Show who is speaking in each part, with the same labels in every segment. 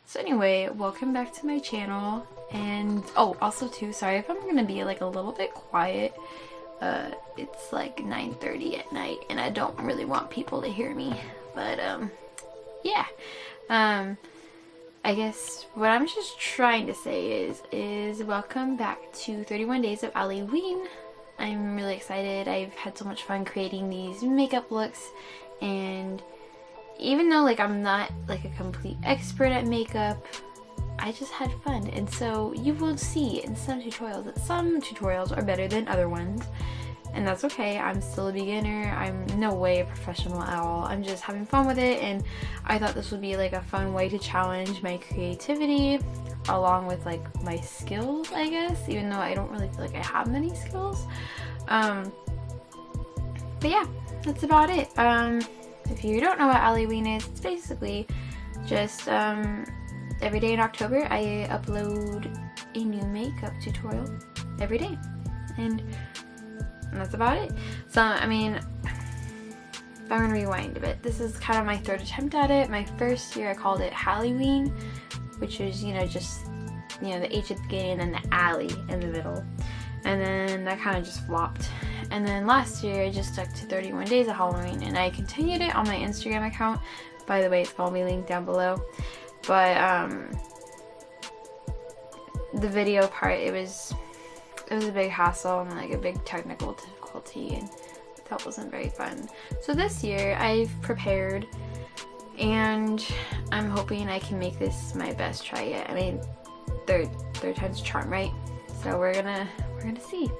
Speaker 1: So anyway, welcome back to my channel. And oh, also too, sorry if I'm gonna be like a little bit quiet. It's like 9:30 at night and I don't really want people to hear me. But yeah. I guess what I'm just trying to say is welcome back to 31 Days of Allieween. I'm really excited. I've had so much fun creating these makeup looks, and even though like I'm not like a complete expert at makeup, I just had fun. And so you will see in some tutorials that some tutorials are better than other ones, and that's okay. I'm still a beginner. I'm no way a professional at all. I'm just having fun with it, and I thought this would be like a fun way to challenge my creativity along with like my skills, I guess, even though I don't really feel like I have many skills. But yeah, that's about it. If you don't know what Allieween is, it's basically just every day in October I upload a new makeup tutorial every day, and that's about it. So I mean, if I'm gonna rewind a bit, this is kind of my third attempt at it. My first year I called it Allieween, which is, you know, just, you know, the H at the beginning and then the alley in the middle, and then that kind of just flopped. And then last year I just stuck to 31 Days of Halloween, and I continued it on my Instagram account. By the way, it's gonna be linked down below. But the video part, it was a big hassle and like a big technical difficulty, and that wasn't very fun. So this year I've prepared, and I'm hoping I can make this my best try yet. I mean, third time's a charm, right? So we're gonna see.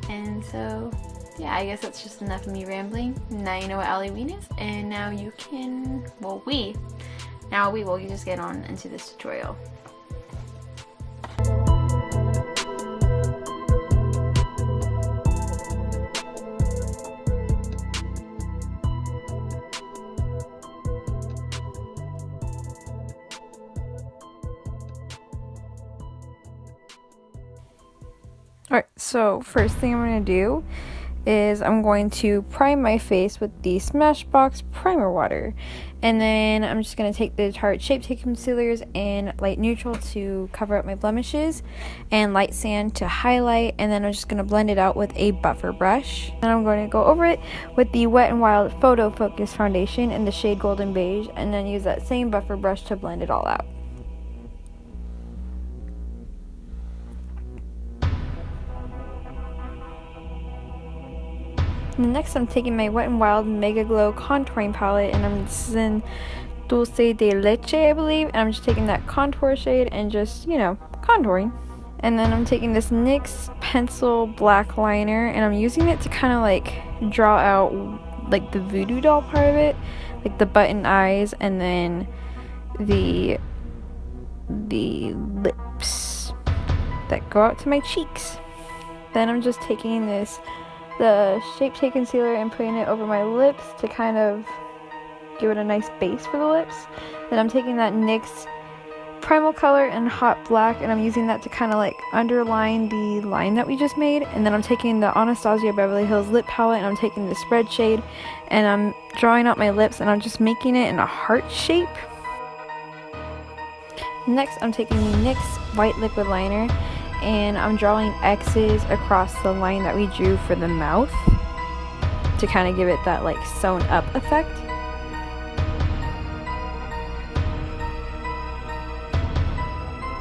Speaker 1: And so yeah, I guess that's just enough of me rambling. Now you know what Allieween is, and now you can, well, we will just get on into this tutorial.
Speaker 2: Alright, so first thing I'm going to do is I'm going to prime my face with the Smashbox primer water, and then I'm just going to take the Tarte Shape Tape concealers in light neutral to cover up my blemishes, and light sand to highlight, and then I'm just going to blend it out with a buffer brush. Then I'm going to go over it with the Wet n Wild Photo Focus foundation in the shade Golden Beige, and then use that same buffer brush to blend it all out. And next I'm taking my Wet n Wild Mega Glow contouring palette, and this is in Dulce de Leche, I believe, and I'm just taking that contour shade and just, you know, contouring. And then I'm taking this NYX pencil black liner, and I'm using it to kind of like draw out like the voodoo doll part of it, like the button eyes, and then the lips that go out to my cheeks. Then I'm just taking the Shape Tape concealer and putting it over my lips to kind of give it a nice base for the lips. Then I'm taking that NYX Primal Color in Hot Black, and I'm using that to kind of like underline the line that we just made. And then I'm taking the Anastasia Beverly Hills lip palette, and I'm taking this red shade, and I'm drawing out my lips, and I'm just making it in a heart shape. Next, I'm taking the NYX white liquid liner, and I'm drawing X's across the line that we drew for the mouth to kind of give it that like sewn up effect.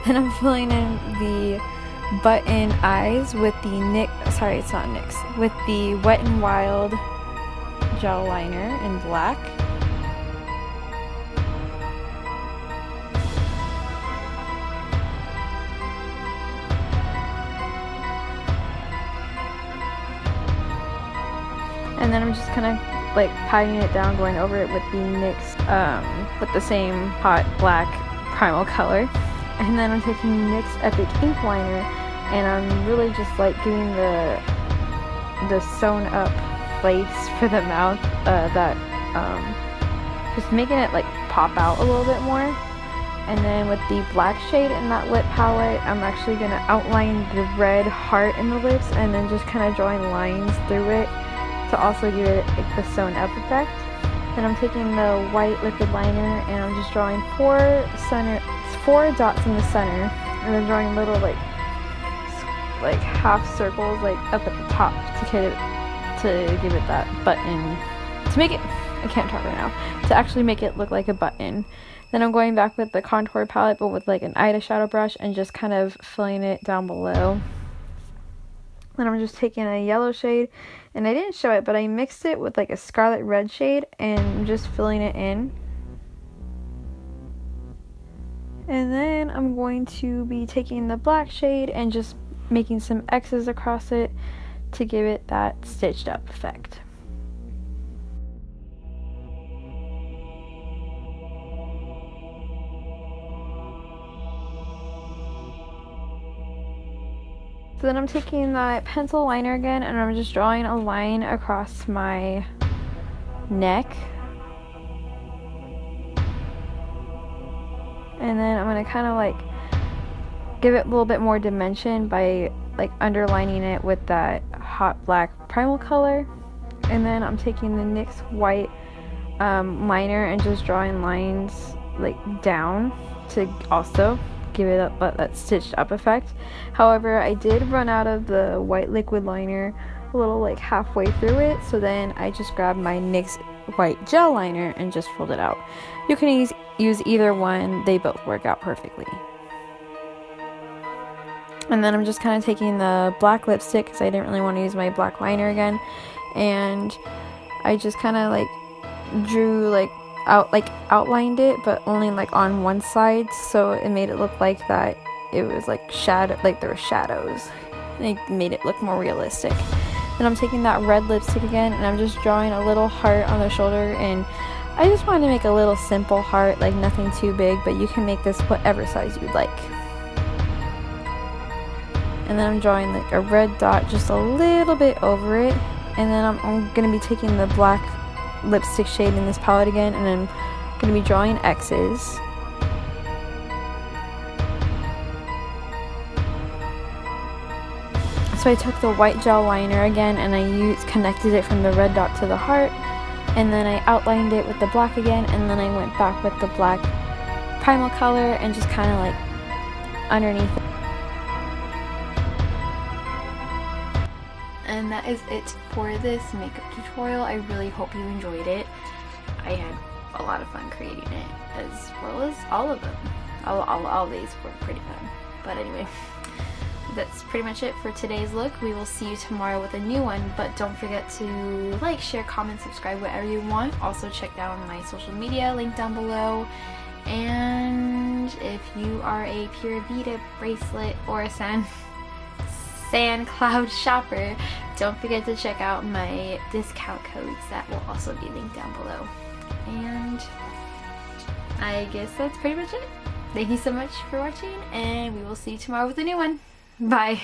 Speaker 2: And I'm filling in the button eyes with the with the Wet n Wild gel liner in black. And then I'm just kind of like patting it down, going over it with the NYX, with the same hot black primal color. And then I'm taking NYX Epic Ink Liner, and I'm really just like giving the sewn up place for the mouth, just making it like pop out a little bit more. And then with the black shade in that lip palette, I'm actually going to outline the red heart in the lips, and then just kind of drawing lines through it to also give it like the sewn up effect. Then I'm taking the white liquid liner, and I'm just drawing four 4 dots in the center, and then drawing little like half circles like up at the top to give it that button, to make it, I can't talk right now, to actually make it look like a button. Then I'm going back with the contour palette, but with like an Ida shadow brush, and just kind of filling it down below. Then I'm just taking a yellow shade, and I didn't show it, but I mixed it with like a scarlet red shade, and I'm just filling it in. And then I'm going to be taking the black shade and just making some X's across it to give it that stitched up effect. So then I'm taking that pencil liner again, and I'm just drawing a line across my neck. And then I'm going to kind of like give it a little bit more dimension by like underlining it with that hot black primal color. And then I'm taking the NYX white liner and just drawing lines like down to also give it that stitched up effect. However, I did run out of the white liquid liner a little like halfway through it, so then I just grabbed my NYX white gel liner and just filled it out. You can use either one, they both work out perfectly. And then I'm just kind of taking the black lipstick because I didn't really want to use my black liner again, and I just kind of like drew outlined it, but only like on one side, so it made it look like that it was like there were shadows. It made it look more realistic. Then I'm taking that red lipstick again, and I'm just drawing a little heart on the shoulder, and I just wanted to make a little simple heart, like nothing too big, but you can make this whatever size you'd like. And then I'm drawing like a red dot just a little bit over it, and then I'm going to be taking the black lipstick shade in this palette again, and I'm going to be drawing X's. So I took the white gel liner again, and I connected it from the red dot to the heart, and then I outlined it with the black again, and then I went back with the black primal color and just kind of like underneath it.
Speaker 1: And that is it for this makeup tutorial. I really hope you enjoyed it. I had a lot of fun creating it, as well as all of them. All these were pretty fun. But anyway, that's pretty much it for today's look. We will see you tomorrow with a new one, but don't forget to like, share, comment, subscribe, whatever you want. Also check out my social media, link down below. And if you are a Pura Vida bracelet or a SandCloud shopper, don't forget to check out my discount codes that will also be linked down below. And I guess that's pretty much it. Thank you so much for watching, and we will see you tomorrow with a new one. Bye.